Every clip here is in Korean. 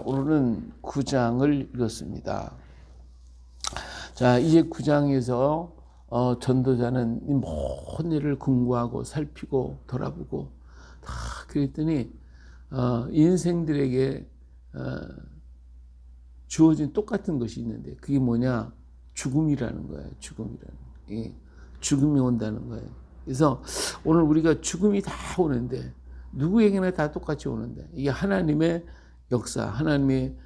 오늘은 9장을 읽었습니다. 자, 이제 9장에서 전도자는 이 모든 일을 궁구하고 살피고 돌아보고 다 그랬더니 인생들에게 주어진 똑같은 것이 있는데 그게 뭐냐? 죽음이라는 거예요. 죽음이 온다는 거예요. 그래서 오늘 우리가 죽음이 다 오는데 누구에게나 다 똑같이 오는데 이게 하나님의 역사, 하나님의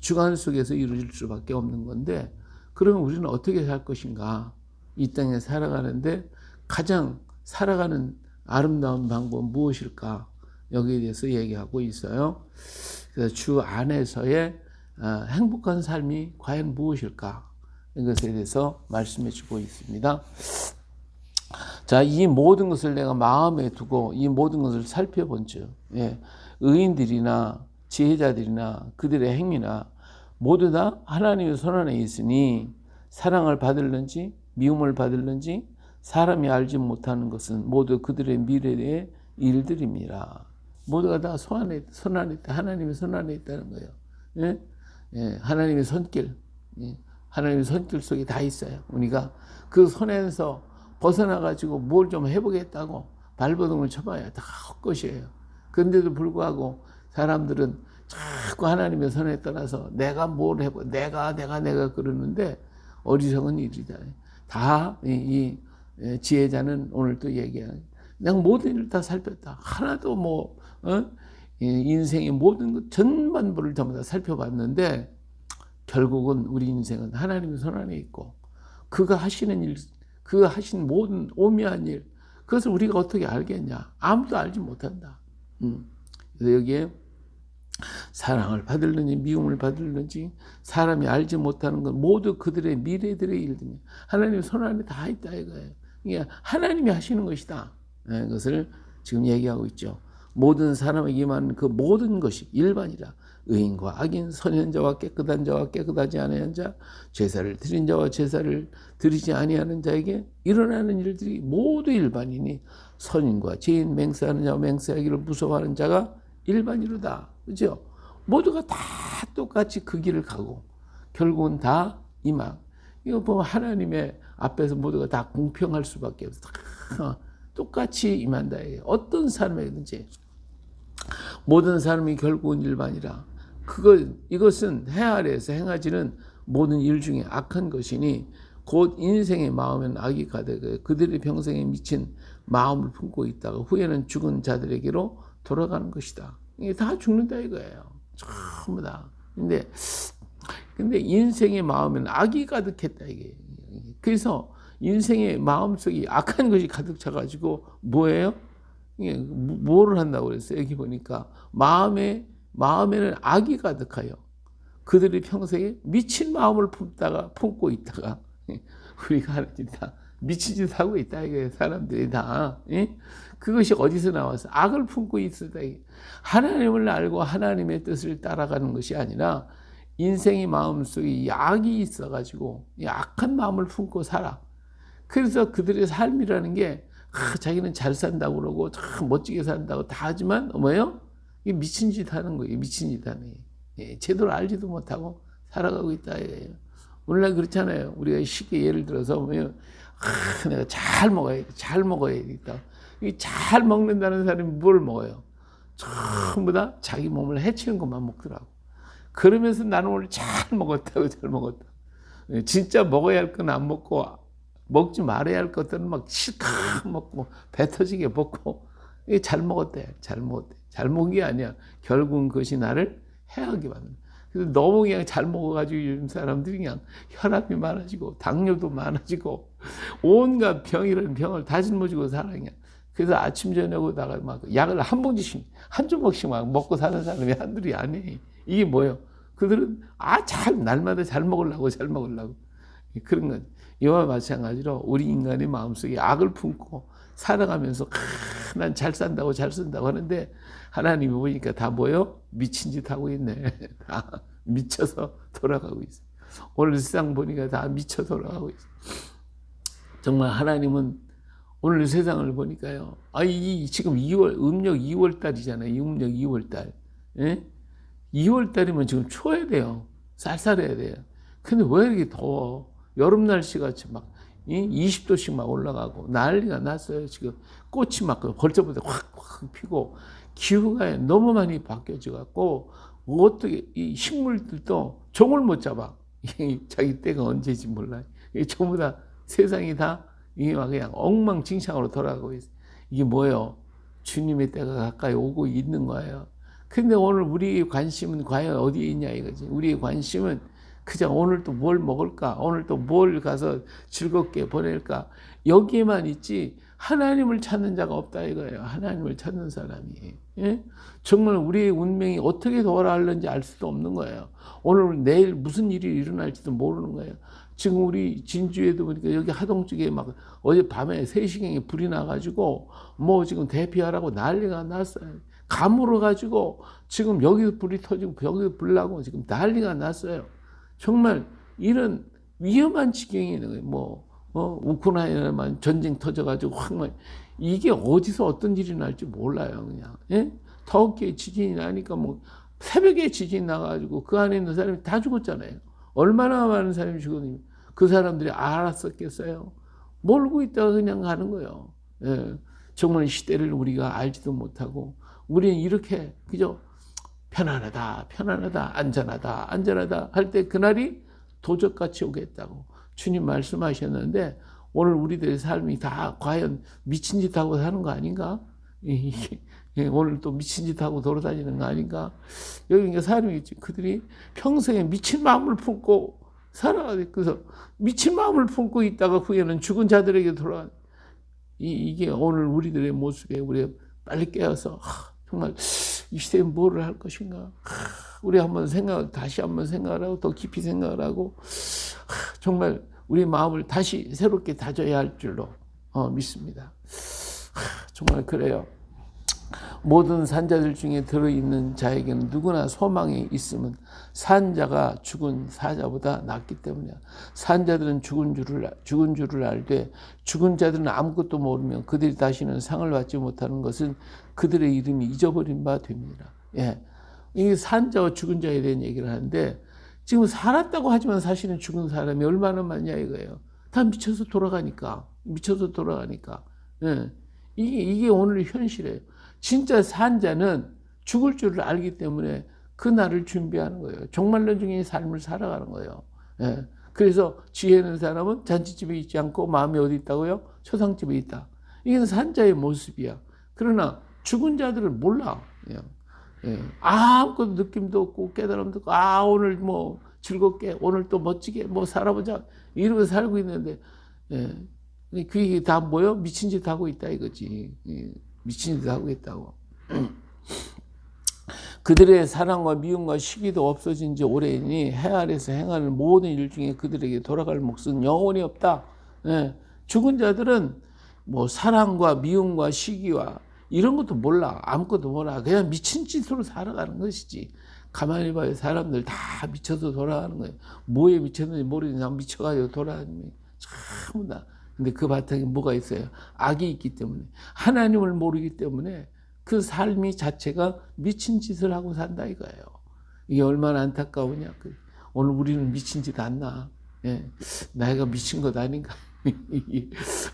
주관 속에서 이루어질 수밖에 없는 건데 그러면 우리는 어떻게 살 것인가? 이 땅에 살아가는데 가장 살아가는 아름다운 방법은 무엇일까? 여기에 대해서 얘기하고 있어요. 그래서 주 안에서의 행복한 삶이 과연 무엇일까? 이것에 대해서 말씀해 주고 있습니다. 자, 이 모든 것을 내가 마음에 두고 이 모든 것을 살펴본 즉, 의인들이나 지혜자들이나 그들의 행위나 모두 다 하나님의 손안에 있으니 사랑을 받을는지 미움을 받을는지 사람이 알지 못하는 것은 모두 그들의 미래의 일들입니다. 모두가 다 손안에 있다. 하나님의 손안에 있다는 거예요. 하나님의 손길, 하나님의 손길 속에 다 있어요. 우리가 그 손에서 벗어나가지고 뭘 좀 해보겠다고 발버둥을 쳐봐야 다 헛것이에요. 그런데도 불구하고 사람들은 자꾸 하나님의 손에 떠나서 내가 뭘 해보, 내가 그러는데 어리석은 일이다. 다 이 지혜자는 오늘 또 얘기하는 내가 모든 일을 다 살폈다. 하나도 인생의 모든 것 전반부를 전부 다 살펴봤는데 결국은 우리 인생은 하나님의 손 안에 있고 그가 하시는 일, 그가 하신 모든 오묘한 일, 그것을 우리가 어떻게 알겠냐? 아무도 알지 못한다. 그래서 여기에 사랑을 받을는지 미움을 받을는지 사람이 알지 못하는 건 모두 그들의 미래들의 일들입니다. 하나님의 손 안에 다 있다 이거예요. 이게 하나님이 하시는 것이다. 그것을 지금 얘기하고 있죠. 모든 사람에게 임하는 그 모든 것이 일반이라 의인과 악인, 선한 자와 깨끗한 자와 깨끗하지 아니한 자, 제사를 드린 자와 제사를 드리지 아니하는 자에게 일어나는 일들이 모두 일반이니 선인과 죄인, 맹세하는 자와 맹세하기를 무서워하는 자가 일반이로다. 그죠? 모두가 다 똑같이 그 길을 가고 결국은 다 이망. 이거 보면 하나님의 앞에서 모두가 다 공평할 수밖에 없어. 똑같이 임한다. 어떤 사람이든지 모든 사람이 결국은 일반이라. 이것은 해 아래에서 행하지는 모든 일 중에 악한 것이니 곧 인생의 마음엔 악이 가득해 그들의 평생에 미친 마음을 품고 있다가 후에는 죽은 자들에게로 돌아가는 것이다. 이게 다 죽는다 이거예요. 전부 다. 근데 인생의 마음에는 악이 가득했다 이게. 그래서 인생의 마음속에 악한 것이 가득 차가지고 뭐예요? 이게 뭐를 한다고 그랬어요? 여기 보니까 마음에는 악이 가득하여 그들이 평생에 미친 마음을 품고 있다가 우리가 하는 일이 다 미친 짓 하고 있다 이거예요. 사람들이 다. 그것이 어디서 나와서 악을 품고 있었다. 하나님을 알고 하나님의 뜻을 따라가는 것이 아니라 인생의 마음속에 악이 있어가지고 악한 마음을 품고 살아. 그래서 그들의 삶이라는 게 자기는 잘 산다고 그러고 참 멋지게 산다고 다 하지만 뭐예요? 이게 미친 짓 하는 거예요. 미친 짓 하는 거예요. 제대로 알지도 못하고 살아가고 있다 이거예요. 오늘날 그렇잖아요. 우리가 쉽게 예를 들어서 뭐예요? 내가 잘 먹어야겠다. 잘 먹는다는 사람이 뭘 먹어요? 전부 다 자기 몸을 해치는 것만 먹더라고. 그러면서 나는 오늘 잘 먹었다. 진짜 먹어야 할 건 안 먹고 먹지 말아야 할 것들은 막 실컷 먹고 배 터지게 먹고 잘 먹었대. 잘 먹은 게 아니야. 결국은 그것이 나를 해하게 만든다. 그래서 너무 그냥 잘 먹어가지고 요즘 사람들이 그냥 혈압이 많아지고 당뇨도 많아지고 온갖 병이라는 병을 다 짊어지고 살아 그냥. 그래서 아침 저녁으로다가 막 약을 한 봉지씩 한 조각씩 막 먹고 사는 사람이 한둘이 아니에요. 이게 뭐예요? 그들은 날마다 잘 먹으려고 그런 건 이와 마찬가지로 우리 인간의 마음속에 악을 품고 살아가면서 난 잘 산다고 하는데 하나님이 보니까 다 뭐예요? 미친 짓 하고 있네. 다 미쳐서 돌아가고 있어. 오늘 세상 보니까 다 미쳐 돌아가고 있어. 정말 하나님은 오늘 세상을 보니까요. 지금 음력 2월 달이잖아요. 음력 2월 달. 예? 2월 달이면 지금 추워야 돼요. 쌀쌀해야 돼요. 근데 왜 이렇게 더워? 여름 날씨같이 막 20도씩 막 올라가고 난리가 났어요. 지금 꽃이 막 벌써부터 확 피고 기후가 너무 많이 바뀌어져 갖고 어떻게 이 식물들도 종을 못 잡아. 자기 때가 언제인지 몰라요. 전부 다 세상이 다 이게 막 그냥 엉망진창으로 돌아가고 있어요. 이게 뭐예요? 주님의 때가 가까이 오고 있는 거예요. 근데 오늘 우리의 관심은 과연 어디에 있냐 이거지. 우리의 관심은 그저 오늘 또 뭘 먹을까? 오늘 또 뭘 가서 즐겁게 보낼까? 여기에만 있지 하나님을 찾는 자가 없다 이거예요. 하나님을 찾는 사람이. 예? 정말 우리의 운명이 어떻게 돌아가는지 알 수도 없는 거예요. 오늘 내일 무슨 일이 일어날지도 모르는 거예요. 지금 우리 진주에도 보니까 여기 하동 쪽에 막 어제 밤에 3시경에 불이 나가지고 뭐 지금 대피하라고 난리가 났어요. 가물어 가지고 지금 여기서 불이 터지고 여기서 불 나고 지금 난리가 났어요. 정말 이런 위험한 지경이 있는 거예요. 뭐 우크라이나만 전쟁 터져가지고 확 이게 어디서 어떤 일이 날지 몰라요. 그냥 예? 터키에 지진이 나니까 뭐 새벽에 지진이 나가지고 그 안에 있는 사람이 다 죽었잖아요. 얼마나 많은 사람이 죽었는지 그 사람들이 알았었겠어요. 모르고 있다가 그냥 가는 거예요. 예. 정말 시대를 우리가 알지도 못하고 우리는 이렇게 그저 편안하다, 편안하다, 안전하다, 안전하다 할 때 그날이 도적같이 오겠다고 주님 말씀하셨는데 오늘 우리들의 삶이 다 과연 미친 짓 하고 사는 거 아닌가? 오늘 또 미친 짓 하고 돌아다니는 거 아닌가? 여기 사람이 있지. 그들이 평생에 미친 마음을 품고 살아가야 그래서 미친 마음을 품고 있다가 후에는 죽은 자들에게 돌아가. 이게 오늘 우리들의 모습에 우리가 빨리 깨어서 정말 이 시대에 뭐를 할 것인가? 우리 다시 한번 생각을 하고 더 깊이 생각을 하고 정말 우리 마음을 다시 새롭게 다져야 할 줄로 믿습니다. 정말 그래요. 모든 산자들 중에 들어있는 자에게는 누구나 소망이 있으면 산자가 죽은 사자보다 낫기 때문이야. 산자들은 죽은 줄을 알되 죽은 자들은 아무것도 모르면 그들이 다시는 상을 받지 못하는 것은 그들의 이름이 잊어버린 바 됩니다. 예. 이 산자와 죽은 자에 대한 얘기를 하는데 지금 살았다고 하지만 사실은 죽은 사람이 얼마나 많냐 이거예요. 다 미쳐서 돌아가니까. 예. 이게 오늘 현실이에요. 진짜 산자는 죽을 줄을 알기 때문에 그 날을 준비하는 거예요. 종말론적인 삶을 살아가는 거예요. 예. 그래서 지혜 있는 사람은 잔치집에 있지 않고 마음이 어디 있다고요? 초상집에 있다. 이게 산자의 모습이야. 그러나 죽은 자들은 몰라. 그냥. 예. 아무것도 느낌도 없고 깨달음도 없고 오늘 뭐 즐겁게 오늘 또 멋지게 뭐 살아보자 이러고 살고 있는데 예. 그게 다 뭐요? 미친 짓 하고 있다 이거지. 예. 미친 짓 하고 있다고. 그들의 사랑과 미움과 시기도 없어진 지 오래이니 해 아래서 행하는 모든 일 중에 그들에게 돌아갈 몫은 영원히 없다. 예. 죽은 자들은 뭐 사랑과 미움과 시기와 이런 것도 몰라. 아무것도 몰라. 그냥 미친 짓으로 살아가는 것이지. 가만히 봐요. 사람들 다 미쳐서 돌아가는 거예요. 뭐에 미쳤는지 모르겠는데 미쳐가지고 돌아가는 거예요. 전부 다. 근데 그 바탕에 뭐가 있어요? 악이 있기 때문에. 하나님을 모르기 때문에 그 삶이 자체가 미친 짓을 하고 산다 이거예요. 이게 얼마나 안타까우냐. 오늘 우리는 미친 짓 안 나. 예. 내가 미친 것 아닌가.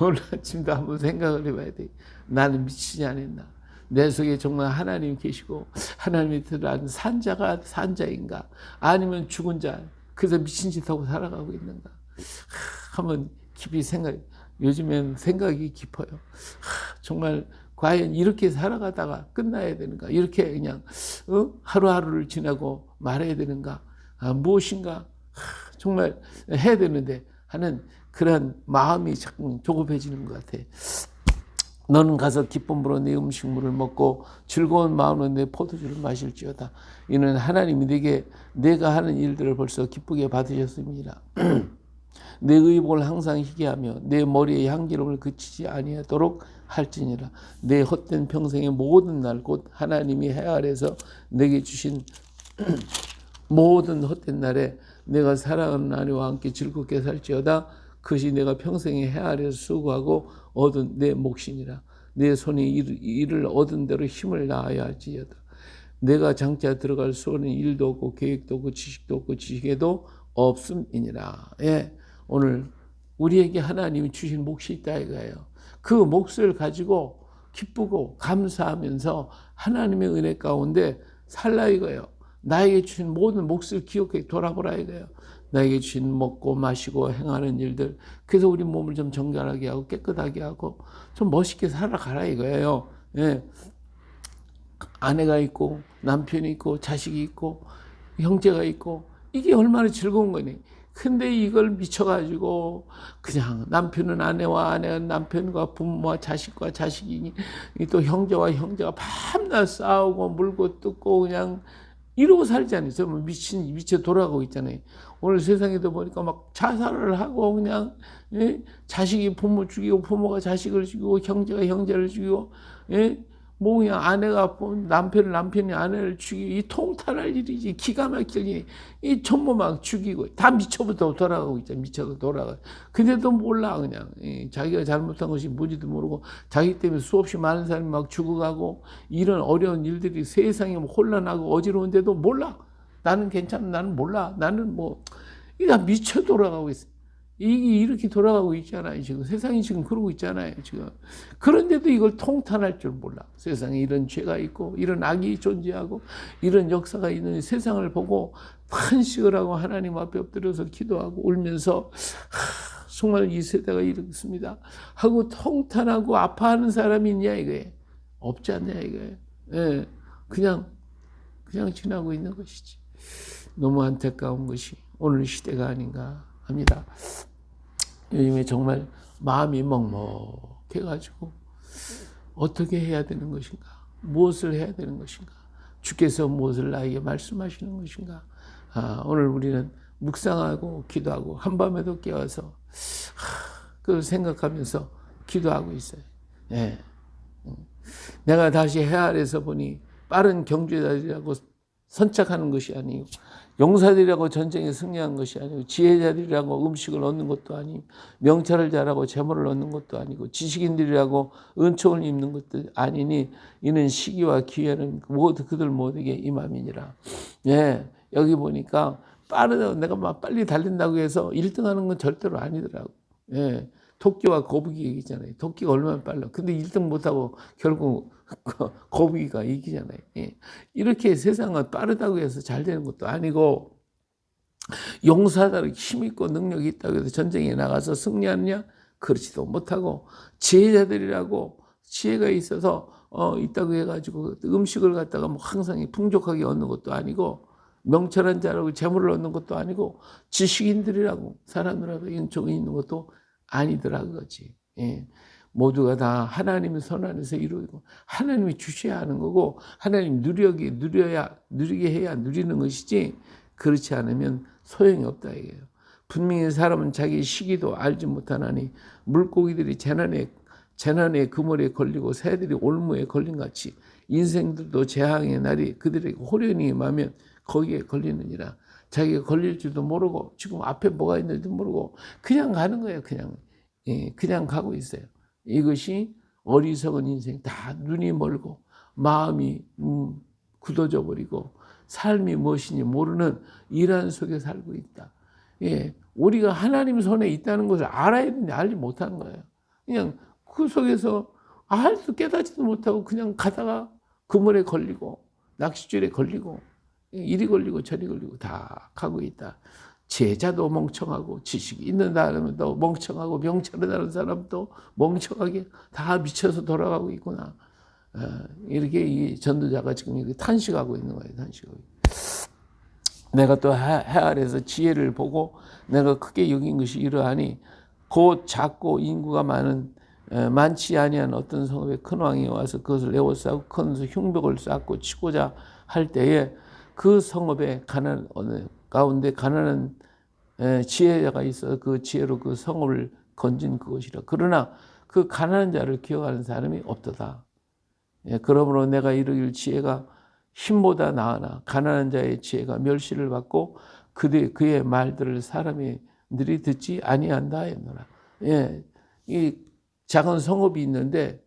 오늘 아침도 한번 생각을 해봐야 돼. 나는 미치지 않았나. 내 속에 정말 하나님 계시고 하나님이 들어가는 산자가 산자인가 아니면 죽은 자 그래서 미친 짓 하고 살아가고 있는가. 한번 깊이 요즘엔 생각이 깊어요. 정말 과연 이렇게 살아가다가 끝나야 되는가? 이렇게 그냥 하루하루를 지나고 말아야 되는가? 무엇인가? 정말 해야 되는데 하는 그런 마음이 자꾸 조급해지는 것 같아. 너는 가서 기쁨으로 내 음식물을 먹고 즐거운 마음으로 내 포도주를 마실지어다. 이는 하나님이 내가 하는 일들을 벌써 기쁘게 받으셨습니다. 내 의복을 항상 희게 하며 내 머리에 향기름을 그치지 아니하도록 할지니라. 내 헛된 평생의 모든 날 곧 하나님이 해 아래서 내게 주신 모든 헛된 날에 내가 사랑하는 아내와 함께 즐겁게 살지어다. 그것이 내가 평생에 해 아래서 수고하고 얻은 내 몫이니라. 내 손이 이를 얻은 대로 힘을 다하여 할지어다. 내가 장차 들어갈 수는 일도 없고 계획도 없고 지식도 없고 지식에도 없음이니라. 예, 오늘 우리에게 하나님이 주신 몫이 있다 이거예요. 그 몫을 가지고 기쁘고 감사하면서 하나님의 은혜 가운데 살라 이거예요. 나에게 주신 모든 몫을 기억해 돌아보라 이거예요. 나에게 주신 먹고 마시고 행하는 일들. 그래서 우리 몸을 좀 정결하게 하고 깨끗하게 하고 좀 멋있게 살아가라 이거예요. 예. 아내가 있고 남편이 있고 자식이 있고 형제가 있고 이게 얼마나 즐거운 거니. 근데 이걸 미쳐가지고 그냥 남편은 아내와 아내는 남편과 부모와 자식과 자식이 또 형제와 형제가 밤낮 싸우고 물고 뜯고 그냥 이러고 살잖아요. 정말 미쳐 돌아가고 있잖아요. 오늘 세상에도 보니까 막 자살을 하고 그냥 예? 자식이 부모 죽이고 부모가 자식을 죽이고 형제가 형제를 죽이고 예? 뭐 그냥 아내가 남편이 아내를 죽이고 이 통탄할 일이지 기가 막히게 이 전부 막 죽이고 다 미쳐부터 돌아가고 있잖아. 미쳐서 돌아가. 근데도 몰라 그냥 자기가 잘못한 것이 뭔지도 모르고 자기 때문에 수없이 많은 사람이 막 죽어가고 이런 어려운 일들이 세상에 혼란하고 어지러운데도 몰라. 나는 괜찮아. 나는 몰라. 나는 뭐 이게 다 미쳐 돌아가고 있어. 이게 이렇게 돌아가고 있잖아요. 지금 세상이 지금 그러고 있잖아요. 지금 그런데도 이걸 통탄할 줄 몰라. 세상에 이런 죄가 있고 이런 악이 존재하고 이런 역사가 있는 세상을 보고 탄식을 하고 하나님 앞에 엎드려서 기도하고 울면서 정말 이 세대가 이렇습니다 하고 통탄하고 아파하는 사람이 있냐 이거예요. 없지 않냐 이거예요. 예, 그냥 지나고 있는 것이지. 너무 안타까운 것이 오늘 시대가 아닌가 합니다. 요즘에 정말 마음이 먹먹해가지고 어떻게 해야 되는 것인가? 무엇을 해야 되는 것인가? 주께서 무엇을 나에게 말씀하시는 것인가? 오늘 우리는 묵상하고 기도하고 한밤에도 깨어서 그걸 생각하면서 기도하고 있어요. 예. 내가 다시 해 아래서 보니 빠른 경주자들이라고 선착하는 것이 아니고 용사들이라고 전쟁에 승리한 것이 아니고 지혜자들이라고 음식을 얻는 것도 아니고 명찰을 잘하고 재물을 얻는 것도 아니고 지식인들이라고 은총을 입는 것도 아니니 이는 시기와 기회는 모두 그들 모두에게 임함이니라. 예, 여기 보니까 빠르다고 내가 막 빨리 달린다고 해서 1등하는 건 절대로 아니더라고. 예, 토끼와 거북이 얘기잖아요. 토끼가 얼마나 빨라. 근데 1등 못하고 결국 거북이가 이기잖아요. 예. 이렇게 세상은 빠르다고 해서 잘 되는 것도 아니고 용사들 힘 있고 능력이 있다고 해서 전쟁에 나가서 승리하느냐? 그렇지도 못하고 지혜자들이라고 지혜가 있어서 있다고 해가지고 음식을 갖다가 뭐 항상 풍족하게 얻는 것도 아니고 명철한 자라고 재물을 얻는 것도 아니고 지식인들이라고 사람들하고 인종이 있는 것도 아니더라 그거지. 예. 모두가 다 하나님의 손 안에서 이루어지고 하나님이 주셔야 하는 거고 하나님 누리게 해야 누리는 것이지 그렇지 않으면 소용이 없다 이게요. 분명히 사람은 자기 시기도 알지 못하나니 물고기들이 재난의 그물에 걸리고 새들이 올무에 걸린 같이 인생들도 재앙의 날이 그들에게 호련히 임하면 거기에 걸리느니라. 자기가 걸릴 줄도 모르고 지금 앞에 뭐가 있는지도 모르고 그냥 가는 거예요. 그냥 가고 있어요. 이것이 어리석은 인생, 다 눈이 멀고 마음이 굳어져 버리고 삶이 무엇인지 모르는 이란 속에 살고 있다. 예, 우리가 하나님 손에 있다는 것을 알아야 되는데 알지 못하는 거예요. 그냥 그 속에서 알도 깨닫지도 못하고 그냥 가다가 그물에 걸리고 낚싯줄에 걸리고 이리 걸리고 저리 걸리고 다 가고 있다. 제자도 멍청하고 지식이 있는 사람도 멍청하고 명철하다는 사람도 멍청하게 다 미쳐서 돌아가고 있구나. 이렇게 이 전도자가 지금 이렇게 탄식하고 있는 거예요. 탄식하고. 내가 또 해 아래서 지혜를 보고 내가 크게 여긴 것이 이러하니 곧 작고 인구가 많지 아니한 어떤 성읍에 큰 왕이 와서 그것을 에워싸고 큰 흉벽을 쌓고 치고자 할 때에 그 성읍에 가운데 가난한 지혜자가 있어 그 지혜로 그 성읍을 건진 그것이라. 그러나 그 가난한 자를 기억하는 사람이 없도다. 그러므로 내가 이르길 지혜가 힘보다 나으나 가난한 자의 지혜가 멸시를 받고 그의 말들을 사람들이 듣지 아니한다 했노라. 이 작은 성읍이 있는데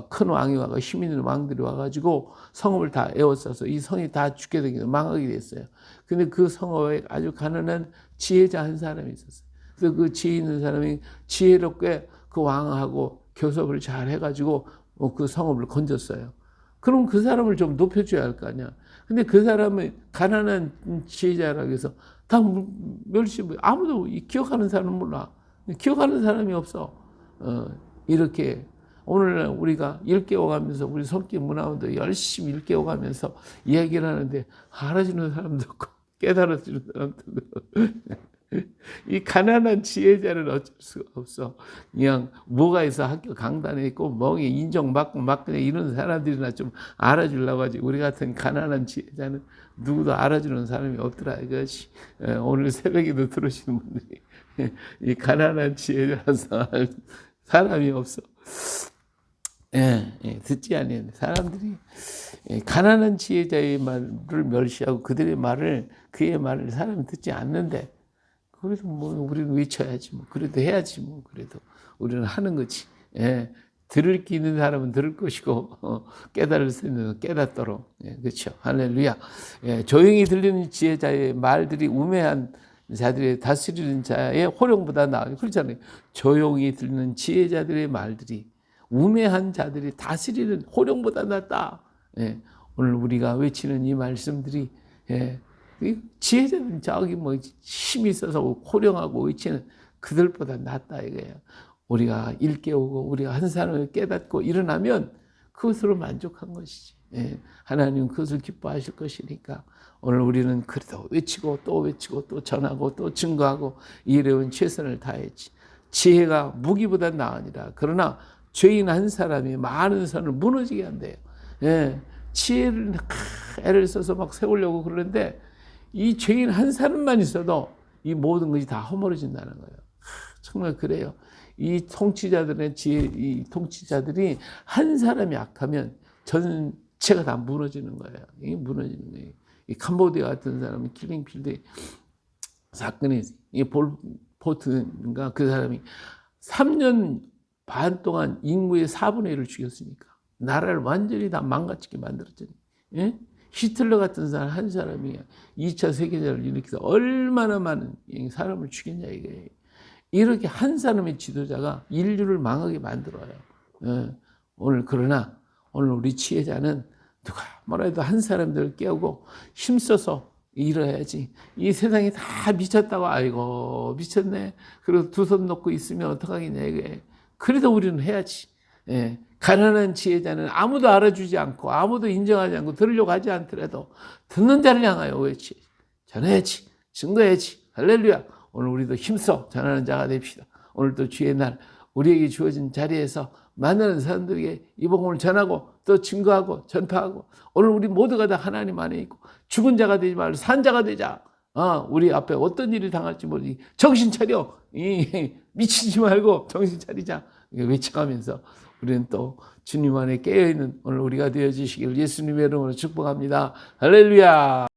큰 왕이 와가 힘 있는 왕들이 와가지고 성읍을 다 에워싸서 이 성이 다 죽게 되기도 망하게 됐어요. 근데 그 성읍에 아주 가난한 지혜자 한 사람이 있었어요. 그래서 그 지혜 있는 사람이 지혜롭게 그 왕하고 교섭을 잘 해가지고 그 성읍을 건졌어요. 그럼 그 사람을 좀 높여줘야 할 거 아니야. 근데 그 사람은 가난한 지혜자라고 해서 다 멸시, 아무도 기억하는 사람은 몰라. 기억하는 사람이 없어. 이렇게 오늘날 우리가 일깨워가면서 우리 성격 문화원도 열심히 일깨워가면서 이야기를 하는데 알아주는 사람도 없고 깨달아주는 사람도 없고 이 가난한 지혜자는 어쩔 수가 없어. 그냥 뭐가 있어 학교 강단에 있고 멍에 인정받고 막 그냥 이런 사람들이나 좀 알아주려고 하지. 우리 같은 가난한 지혜자는 누구도 알아주는 사람이 없더라 이것이. 오늘 새벽에도 들으시는 분들이 이 가난한 지혜자라서 사람이 없어. 듣지 않는 사람들이 가난한 지혜자의 말을 멸시하고 그들의 말을 그의 말을 사람이 듣지 않는데 그래도 뭐 우리는 외쳐야지 뭐 그래도 해야지 뭐 그래도 우리는 하는 거지. 들을 게 있는 사람은 들을 것이고 깨달을 수 있는 사람은 깨닫도록. 그렇죠. 할렐루야. 조용히 들리는 지혜자의 말들이 우매한 자들의 다스리는 자의 호령보다 나아요. 그렇잖아요. 조용히 들리는 지혜자들의 말들이 우매한 자들이 다스리는 호령보다 낫다. 오늘 우리가 외치는 이 말씀들이 지혜자들은 저기 뭐 힘이 있어서 호령하고 외치는 그들보다 낫다 이거예요. 우리가 일깨우고 우리가 한 사람을 깨닫고 일어나면 그것으로 만족한 것이지. 하나님은 그것을 기뻐하실 것이니까 오늘 우리는 그래도 외치고 또 전하고 또 증거하고 이래온 최선을 다했지. 지혜가 무기보다 나으니라. 그러나 죄인 한 사람이 많은 산을 무너지게 한대요. 지혜를 애를 써서 막 세우려고 그러는데 이 죄인 한 사람만 있어도 이 모든 것이 다 허물어진다는 거예요. 정말 그래요. 이 통치자들의 지혜, 이 통치자들이 한 사람이 악하면 전체가 다 무너지는 거예요. 이게 무너지는 거예요. 이 캄보디아 같은 사람은 킬링필드 사건이 이 볼포트인가 그 사람이 3년 반 동안 인구의 4분의 1을 죽였으니까 나라를 완전히 다 망가지게 만들었잖아요. 히틀러 같은 사람 한 사람이 2차 세계대전을 일으켜서 얼마나 많은 사람을 죽였냐 이거예요. 이렇게 한 사람의 지도자가 인류를 망하게 만들어요. 그러나 오늘 우리 지혜자는 누가 뭐라 해도 한 사람들을 깨우고 힘써서 일어야지. 이 세상이 다 미쳤다고 아이고 미쳤네. 그리고 두 손 놓고 있으면 어떡하겠냐 이게. 그래도 우리는 해야지. 가난한 지혜자는 아무도 알아주지 않고 아무도 인정하지 않고 들으려고 하지 않더라도 듣는 자를 향하여 외치. 전해야지. 증거해야지. 할렐루야. 오늘 우리도 힘써 전하는 자가 됩시다. 오늘도 주의 날 우리에게 주어진 자리에서 만나는 사람들에게 이 복음을 전하고 또 증거하고 전파하고 오늘 우리 모두가 다 하나님 안에 있고 죽은 자가 되지 말고 산 자가 되자. 우리 앞에 어떤 일이 당할지 모르니 정신 차려. 미치지 말고 정신 차리자. 외쳐가면서 우리는 또 주님 안에 깨어있는 오늘 우리가 되어주시기를 예수님의 이름으로 축복합니다. 할렐루야.